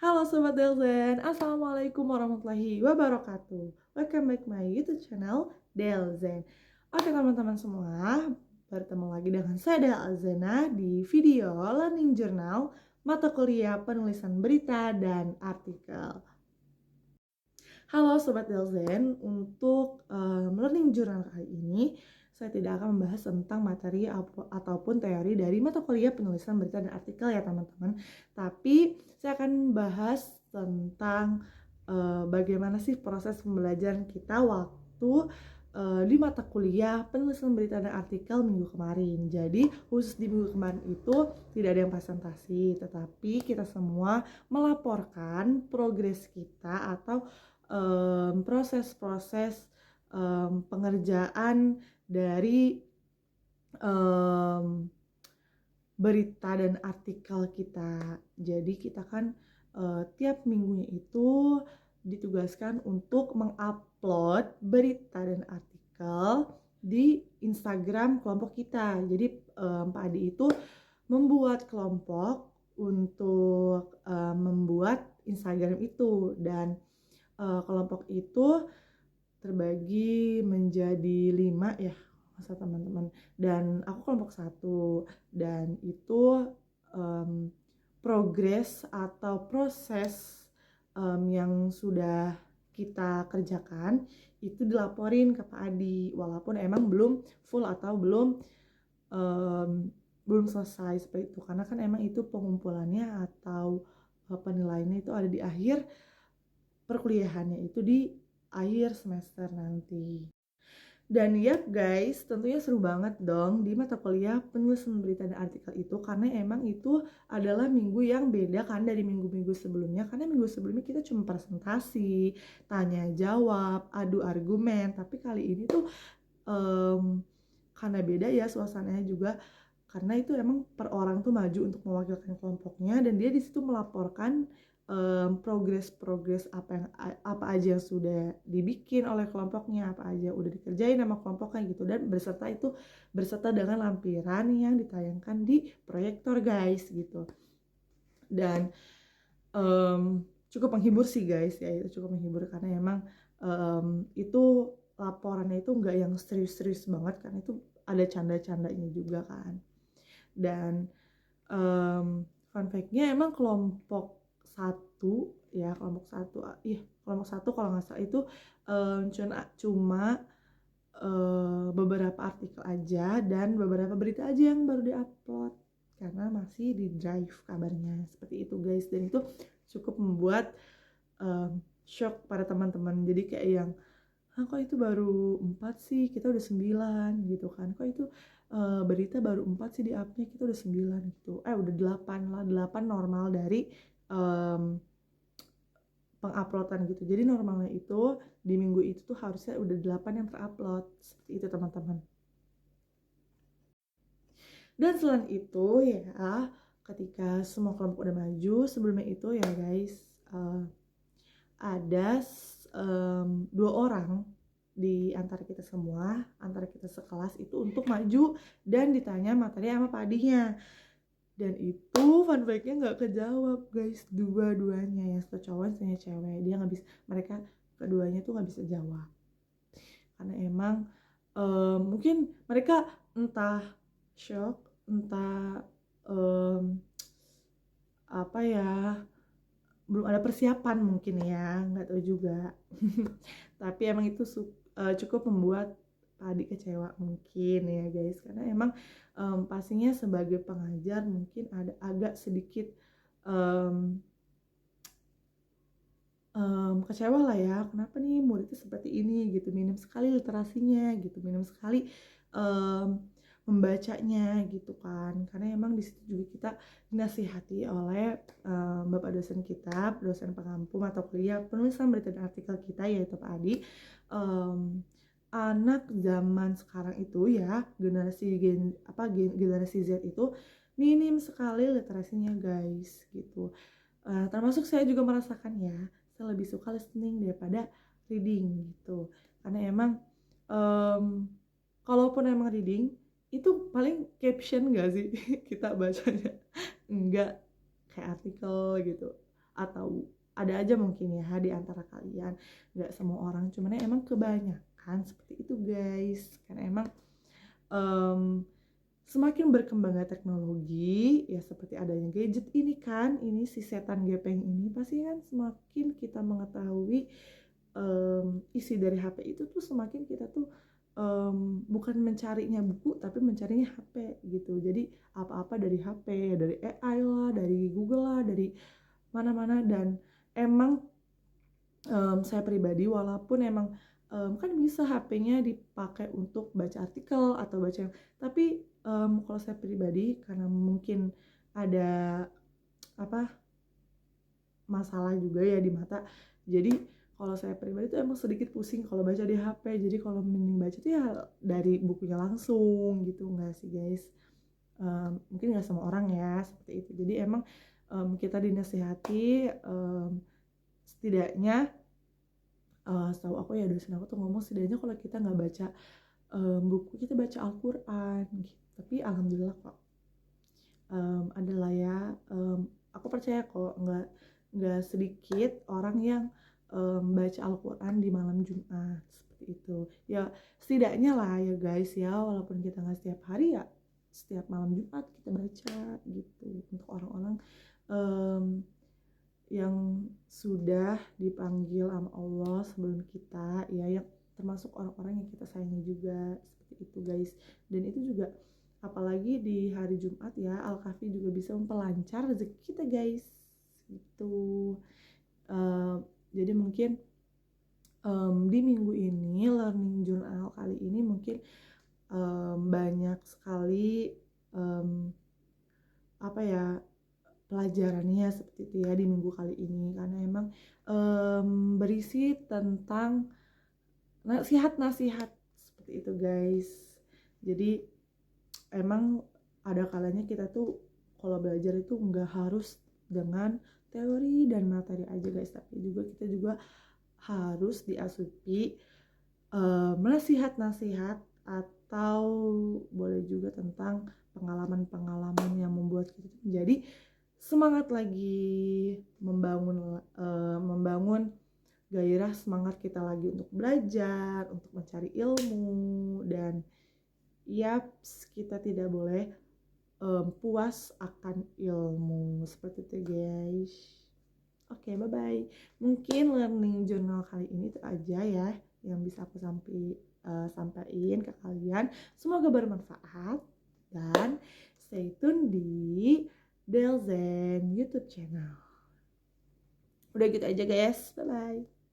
Halo Sobat Delzen, Assalamualaikum warahmatullahi wabarakatuh. Welcome back my YouTube channel Delzen. Oke teman-teman semua, bertemu lagi dengan saya Delzena di video Learning Journal mata kuliah penulisan berita dan artikel. Halo Sobat Delzen, untuk Learning Journal kali ini saya tidak akan membahas tentang materi ataupun teori dari mata kuliah penulisan berita dan artikel ya teman-teman. Tapi saya akan membahas tentang bagaimana sih proses pembelajaran kita waktu di mata kuliah penulisan berita dan artikel minggu kemarin. Jadi khusus di minggu kemarin itu tidak ada yang presentasi, tetapi kita semua melaporkan progres kita atau proses-proses pengerjaan dari berita dan artikel kita. Jadi kita kan tiap minggunya itu ditugaskan untuk mengupload berita dan artikel di Instagram kelompok kita. Jadi Pak Adi itu membuat kelompok untuk membuat Instagram itu, dan kelompok itu terbagi menjadi 5 ya masa teman-teman, dan aku kelompok 1, dan itu progres atau proses yang sudah kita kerjakan itu dilaporin ke Pak Adi, walaupun emang belum full atau belum selesai seperti itu, karena kan emang itu pengumpulannya atau penilaiannya itu ada di akhir perkuliahannya, itu di akhir semester nanti. Dan ya guys, tentunya seru banget dong di mata kuliah penulisan berita dan artikel itu, karena emang itu adalah minggu yang beda kan dari minggu-minggu sebelumnya. Karena minggu sebelumnya kita cuma presentasi, tanya jawab, adu argumen, tapi kali ini tuh karena beda ya suasananya juga, karena itu emang per orang tuh maju untuk mewakilkan kelompoknya, dan dia di situ melaporkan progres apa aja yang sudah dibikin oleh kelompoknya, apa aja udah dikerjain sama kelompoknya gitu, dan berserta dengan lampiran yang ditayangkan di proyektor guys gitu. Dan cukup menghibur sih guys ya, itu cukup menghibur karena emang itu laporannya itu nggak yang serius-serius banget, karena itu ada canda-candanya juga kan. Dan fun fact-nya emang kelompok satu kalau nggak salah itu cuma beberapa artikel aja dan beberapa berita aja yang baru diupload, karena masih di drive kabarnya seperti itu guys. Dan itu cukup membuat shock pada teman-teman, jadi kayak yang kok itu baru 4 sih, kita udah 9 gitu kan, kok itu berita baru 4 sih di upnya, kita udah 9 gitu, udah 8 lah, 8 normal dari penguploadan gitu. Jadi normalnya itu di minggu itu tuh harusnya udah 8 yang terupload, seperti itu teman-teman. Dan selain itu ya, ketika semua kelompok udah maju, sebelumnya itu ya guys, ada 2 orang di antara kita semua, antara kita sekelas itu untuk maju dan ditanya materi sama Pak Adinya. Dan itu fun fact-nya nggak kejawab guys, dua-duanya, yang satu cowok yang cewek, dia nggak bisa, mereka keduanya tuh nggak bisa jawab karena emang mungkin mereka entah shock, entah apa ya, belum ada persiapan mungkin ya, nggak tahu juga. Tapi emang itu cukup membuat Pak Adi kecewa mungkin ya guys, karena emang pastinya sebagai pengajar mungkin ada agak sedikit kecewa lah ya, kenapa nih muridnya seperti ini gitu, minim sekali literasinya gitu, minim sekali membacanya gitu kan. Karena emang di situ juga kita dinasihati oleh bapak dosen kita, dosen pengampu mata kuliah penulisan berita dan artikel kita, yaitu Pak Adi. Anak zaman sekarang itu ya, generasi Z itu minim sekali literasinya guys gitu. Termasuk saya juga merasakan ya, saya lebih suka listening daripada reading gitu, karena emang kalaupun emang reading itu paling caption gak sih kita bacanya, enggak kayak artikel gitu, atau ada aja mungkin ya di antara kalian, nggak semua orang, cuman emang kebanyakan seperti itu guys. Karena emang semakin berkembangnya teknologi ya, seperti adanya gadget ini kan, ini si setan gepeng ini, pasti kan semakin kita mengetahui isi dari HP itu tuh semakin kita tuh bukan mencarinya buku tapi mencarinya HP gitu. Jadi apa-apa dari HP, dari AI lah, dari Google lah, dari mana-mana. Dan emang saya pribadi walaupun emang kan bisa HP-nya dipakai untuk baca artikel atau baca, tapi kalau saya pribadi karena mungkin ada apa masalah juga ya di mata, jadi kalau saya pribadi tuh emang sedikit pusing kalau baca di HP. Jadi kalau mending baca tuh ya dari bukunya langsung gitu, nggak sih guys? Mungkin nggak semua orang ya seperti itu. Jadi emang kita dinasihati, setidaknya setahu aku ya, dosen aku tuh ngomong setidaknya kalau kita nggak baca buku, kita baca Al-Quran gitu. Tapi alhamdulillah kok adalah ya, aku percaya kok nggak sedikit orang yang baca Al-Quran di malam Jumat seperti itu ya. Setidaknya lah ya guys ya, walaupun kita nggak setiap hari ya, setiap malam Jumat kita baca gitu, untuk orang-orang yang sudah dipanggil sama Allah sebelum kita ya, yang termasuk orang-orang yang kita sayangi juga, seperti itu guys. Dan itu juga apalagi di hari Jumat ya, Al-Kahfi juga bisa memperlancar rezeki kita guys gitu. Jadi mungkin di minggu ini, learning journal kali ini mungkin banyak sekali apa ya pelajarannya seperti itu ya di minggu kali ini, karena emang berisi tentang nasihat-nasihat seperti itu guys. Jadi emang ada kalanya kita tuh kalau belajar itu nggak harus dengan teori dan materi aja guys, tapi juga kita juga harus diasupi nasihat-nasihat, atau boleh juga tentang pengalaman-pengalaman yang membuat kita menjadi semangat lagi, membangun gairah semangat kita lagi untuk belajar, untuk mencari ilmu. Dan yaps, kita tidak boleh puas akan ilmu, seperti itu guys. Oke, bye-bye. Mungkin learning journal kali ini itu aja ya yang bisa aku sampaikan ke kalian. Semoga bermanfaat dan stay tune di Delzen YouTube channel. Udah gitu aja guys, bye-bye.